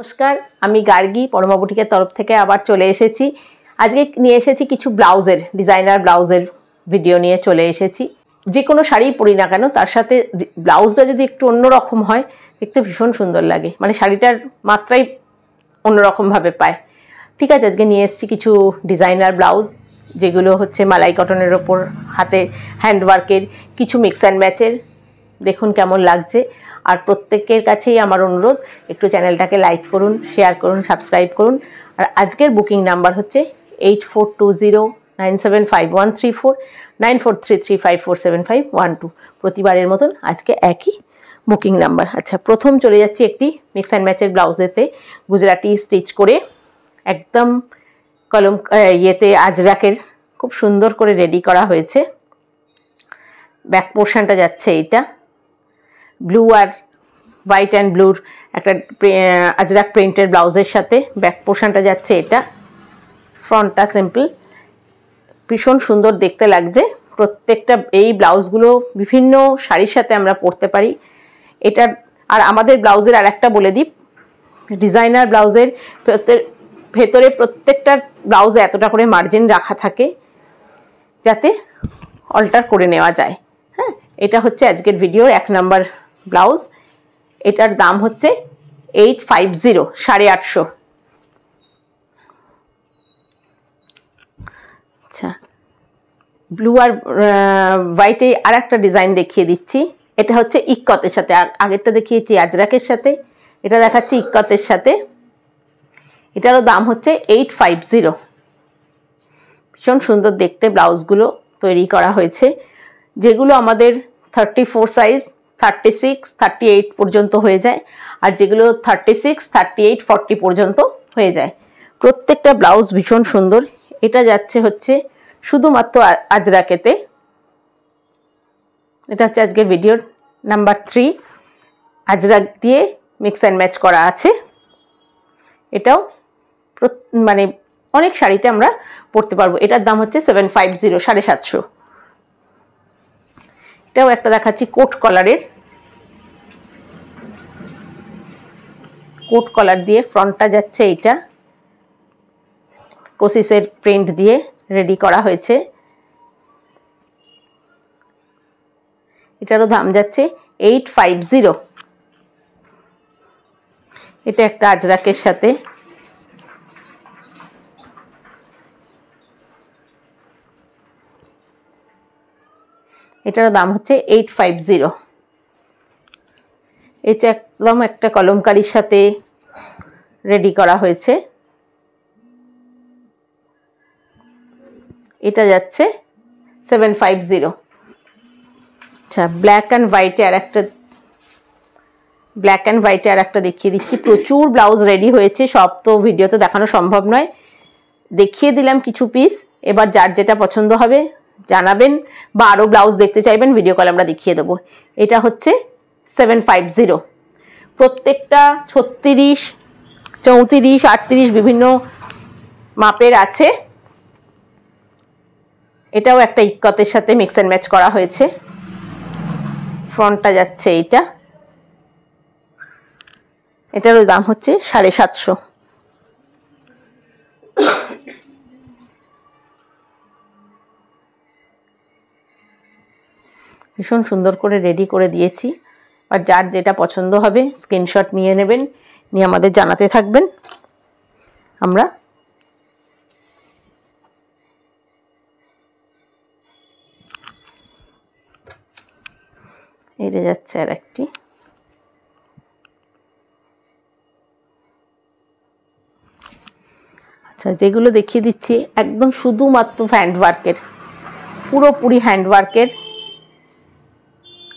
নমস্কার, আমি গার্গী পরমা বুটিকের তরফ থেকে আবার চলে এসেছি। আজকে নিয়ে এসেছি কিছু ব্লাউজের ডিজাইনার ব্লাউজের ভিডিও নিয়ে চলে এসেছি। যে কোনো শাড়ি পরি না কেন তার সাথে ব্লাউজটা যদি একটু অন্যরকম হয় দেখতে ভীষণ সুন্দর লাগে, মানে শাড়িটার মাত্রাই অন্যরকমভাবে পায়। ঠিক আছে, আজকে নিয়ে এসেছি কিছু ডিজাইনার ব্লাউজ, যেগুলো হচ্ছে মালাই কটনের ওপর হাতে হ্যান্ডওয়ার্কের, কিছু মিক্স অ্যান্ড ম্যাচের। দেখুন কেমন লাগছে। আর প্রত্যেকের কাছেই আমার অনুরোধ, একটু চ্যানেলটাকে লাইক করুন, শেয়ার করুন, সাবস্ক্রাইব করুন। আর আজকের বুকিং নাম্বার হচ্ছে 8420975134 9433547512। প্রতিবারের মতন আজকে একই বুকিং নাম্বার। আচ্ছা, প্রথম চলে যাচ্ছি একটি মিক্স অ্যান্ড ম্যাচের ব্লাউজেতে, গুজরাটি স্টিচ করে একদম কলম ইয়েতে আজরাকের খুব সুন্দর করে রেডি করা হয়েছে। ব্যাক পোর্শনটা যাচ্ছে এইটা ব্লু আর হোয়াইট অ্যান্ড ব্লুর একটা আজরাক প্রিন্টের ব্লাউজের সাথে ব্যাক পোর্শনটা যাচ্ছে এটা। ফ্রন্টটা সিম্পল, ভীষণ সুন্দর দেখতে লাগছে। প্রত্যেকটা এই ব্লাউজগুলো বিভিন্ন শাড়ির সাথে আমরা পরতে পারি। এটার আর আমাদের ব্লাউজের আর একটা বলে দিই, ডিজাইনার ব্লাউজের ভেতরে প্রত্যেকটা ব্লাউজে এতটা করে মার্জিন রাখা থাকে যাতে অল্টার করে নেওয়া যায়। হ্যাঁ, এটা হচ্ছে আজকের ভিডিওর 1 নাম্বার ব্লাউজ। এটার দাম হচ্ছে 850, 850। আচ্ছা, ব্লু আর হোয়াইটে আর একটা ডিজাইন দেখিয়ে দিচ্ছি। এটা হচ্ছে ইক্কতের সাথে, আগেরটা দেখিয়েছি আজরাকের সাথে, এটা দেখাচ্ছি ইক্কতের সাথে। এটারও দাম হচ্ছে 850। ভীষণ সুন্দর দেখতে ব্লাউজগুলো তৈরি করা হয়েছে, যেগুলো আমাদের 34 সাইজ, 36, 38 পর্যন্ত হয়ে যায়, আর যেগুলো 36, 38, 40 পর্যন্ত হয়ে যায়। প্রত্যেকটা ব্লাউজ ভীষণ সুন্দর। এটা যাচ্ছে হচ্ছে শুধুমাত্র আজরাকেতে। এটা হচ্ছে আজকের ভিডিওর নাম্বার 3, আজরাক দিয়ে মিক্স অ্যান্ড ম্যাচ করা আছে। এটাও মানে অনেক শাড়িতে আমরা পরতে পারবো। এটার দাম হচ্ছে 750, 750। এটাও একটা দেখাচ্ছি কোট কলারের, কোট কলার দিয়ে ফ্রন্টটা যাচ্ছে এইটা কোসিসের প্রিন্ট দিয়ে রেডি করা হয়েছে। এটারও দাম যাচ্ছে 850। এটা একটা আজরাকের সাথে, এটারও দাম হচ্ছে 850। এটা একদম একটা কলমকারীর সাথে রেডি করা হয়েছে। এটা যাচ্ছে 750। আচ্ছা, ব্ল্যাক অ্যান্ড হোয়াইটে আর একটা দেখিয়ে দিচ্ছি। প্রচুর ব্লাউজ রেডি হয়েছে, সব তো ভিডিওতে দেখানো সম্ভব নয়, দেখিয়ে দিলাম কিছু পিস। এবার যার যেটা পছন্দ হবে জানাবেন, বা আরও ব্লাউজ দেখতে চাইবেন ভিডিও কল আমরা দেখিয়ে দেবো। এটা হচ্ছে 750। প্রত্যেকটা 36, 34, 38 বিভিন্ন মাপের আছে। এটাও একটা ইক্কতের সাথে মিক্স অ্যান্ড ম্যাচ করা হয়েছে। ফ্রন্টটা যাচ্ছে এইটা, এটারও দাম হচ্ছে 750। ভীষণ সুন্দর করে রেডি করে দিয়েছি। আর যার যেটা পছন্দ হবে স্ক্রিনশট নিয়ে নেবেন, নিয়ে আমাদের জানাতে থাকবেন। আমরা এড়ে যাচ্ছে আর একটি। আচ্ছা, যেগুলো দেখিয়ে দিচ্ছি একদম শুধুমাত্র হ্যান্ডওয়ার্কের, পুরোপুরি হ্যান্ডওয়ার্কের।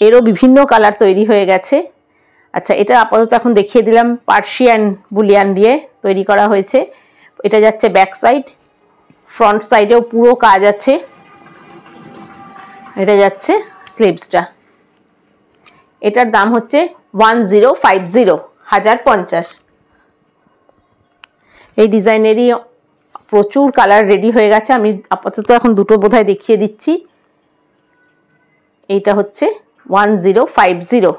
এরও বিভিন্ন কালার তৈরি হয়ে গেছে। আচ্ছা, এটা আপাতত এখন দেখিয়ে দিলাম, পার্সিয়ান বুলিয়ান দিয়ে তৈরি করা হয়েছে। এটা যাচ্ছে ব্যাক সাইড, ফ্রন্ট সাইডেও পুরো কাজ আছে। এটা যাচ্ছে স্লিভসটা। এটার দাম হচ্ছে 1050, 1050। এই ডিজাইনেরই প্রচুর কালার রেডি হয়ে গেছে, আমি আপাতত এখন দুটো বোধহয় দেখিয়ে দিচ্ছি। এইটা হচ্ছে 1050।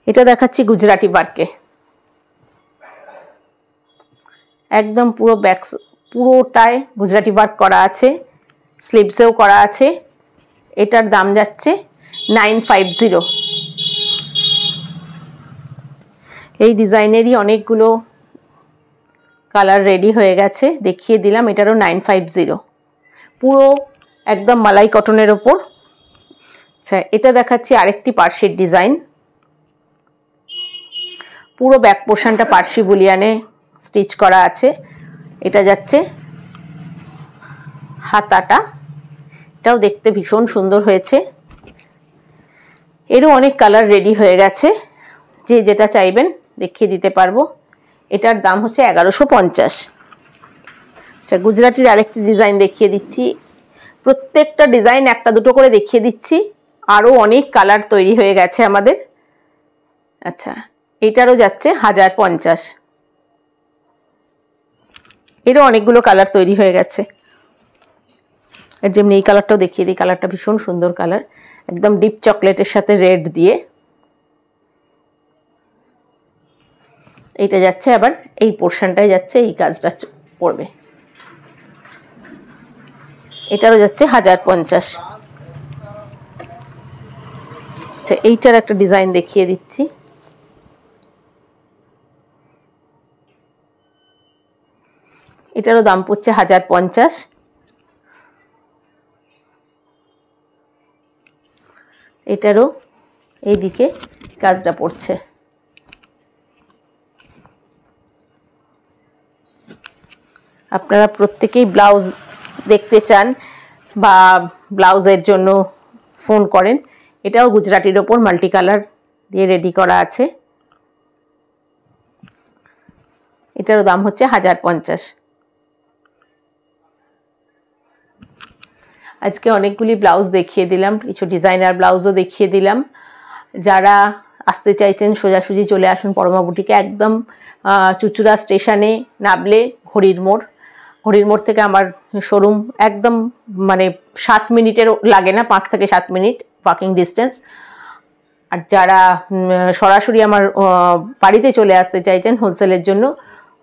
এটা দেখাচ্ছি গুজরাটি ওয়ার্কে, একদম পুরো ব্যাক পুরোটায় গুজরাটি ওয়ার্ক করা আছে, স্লিভসেও করা আছে। এটার দাম যাচ্ছে 950। এই ডিজাইনেরই অনেকগুলো কালার রেডি হয়ে গেছে, দেখিয়ে দিলাম। এটারও 950, পুরো একদম মালাই কটনের ওপর। আচ্ছা, এটা দেখাচ্ছি আরেকটি পার্সির ডিজাইন, পুরো ব্যাক পোর্শনটা পার্সি বুলিয়ানে স্টিচ করা আছে। এটা যাচ্ছে হাতাটা, এটাও দেখতে ভীষণ সুন্দর হয়েছে। এরও অনেক কালার রেডি হয়ে গেছে, যে যেটা চাইবেন দেখিয়ে দিতে পারবো। এটার দাম হচ্ছে 1150। আচ্ছা, গুজরাটির আরেকটি ডিজাইন দেখিয়ে দিচ্ছি। প্রত্যেকটা ডিজাইন একটা দুটো করে দেখিয়ে দিচ্ছি, আরও অনেক কালার তৈরি হয়ে গেছে আমাদের। আচ্ছা, এটারও যাচ্ছে 1050। এরও অনেকগুলো কালার তৈরি হয়ে গেছে। এর যেমনি এই কালারটাও দেখিয়ে দিই, কালারটা ভীষণ সুন্দর কালার, একদম ডিপ চকলেটের সাথে রেড দিয়ে। এইটা যাচ্ছে আবার এই পোর্শনটাই যাচ্ছে, এই কাজটা পড়বে। এটারও যাচ্ছে 1050। আচ্ছা, এইটার একটা ডিজাইন দেখিয়ে দিচ্ছি। এটারও দাম পড়ছে 1050। এটারও এইদিকে কাজটা পড়ছে। আপনারা প্রত্যেকেই ব্লাউজ দেখতে চান বা ব্লাউজের জন্য ফোন করেন। এটাও গুজরাটির ওপর মাল্টি কালার দিয়ে রেডি করা আছে। এটারও দাম হচ্ছে 1050। আজকে অনেকগুলি ব্লাউজ দেখিয়ে দিলাম, কিছু ডিজাইনার ব্লাউজও দেখিয়ে দিলাম। যারা আসতে চাইছেন সোজাসুজি চলে আসুন পরমা বুটিকে, একদম চুচুড়া স্টেশনে নামলে ঘড়ির মোড় থেকে আমার শোরুম একদম মানে 7 মিনিটের লাগে না, 5 থেকে 7 মিনিট ওয়াকিং ডিস্টেন্স। আর যারা সরাসরি আমার বাড়িতে চলে আসতে চাইছেন হোলসেলের জন্য,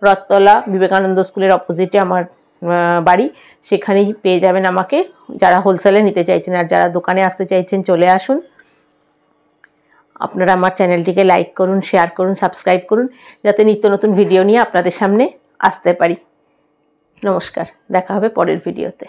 রথতলা বিবেকানন্দ স্কুলের অপোজিটে আমার বাড়ি, সেখানেই পেয়ে যাবেন আমাকে যারা হোলসেলে নিতে চাইছেন। আর যারা দোকানে আসতে চাইছেন চলে আসুন। আপনারা আমার চ্যানেলটিকে লাইক করুন, শেয়ার করুন, সাবস্ক্রাইব করুন, যাতে নিত্য নতুন ভিডিও নিয়ে আপনাদের সামনে আসতে পারি। নমস্কার, দেখা হবে পরের ভিডিওতে।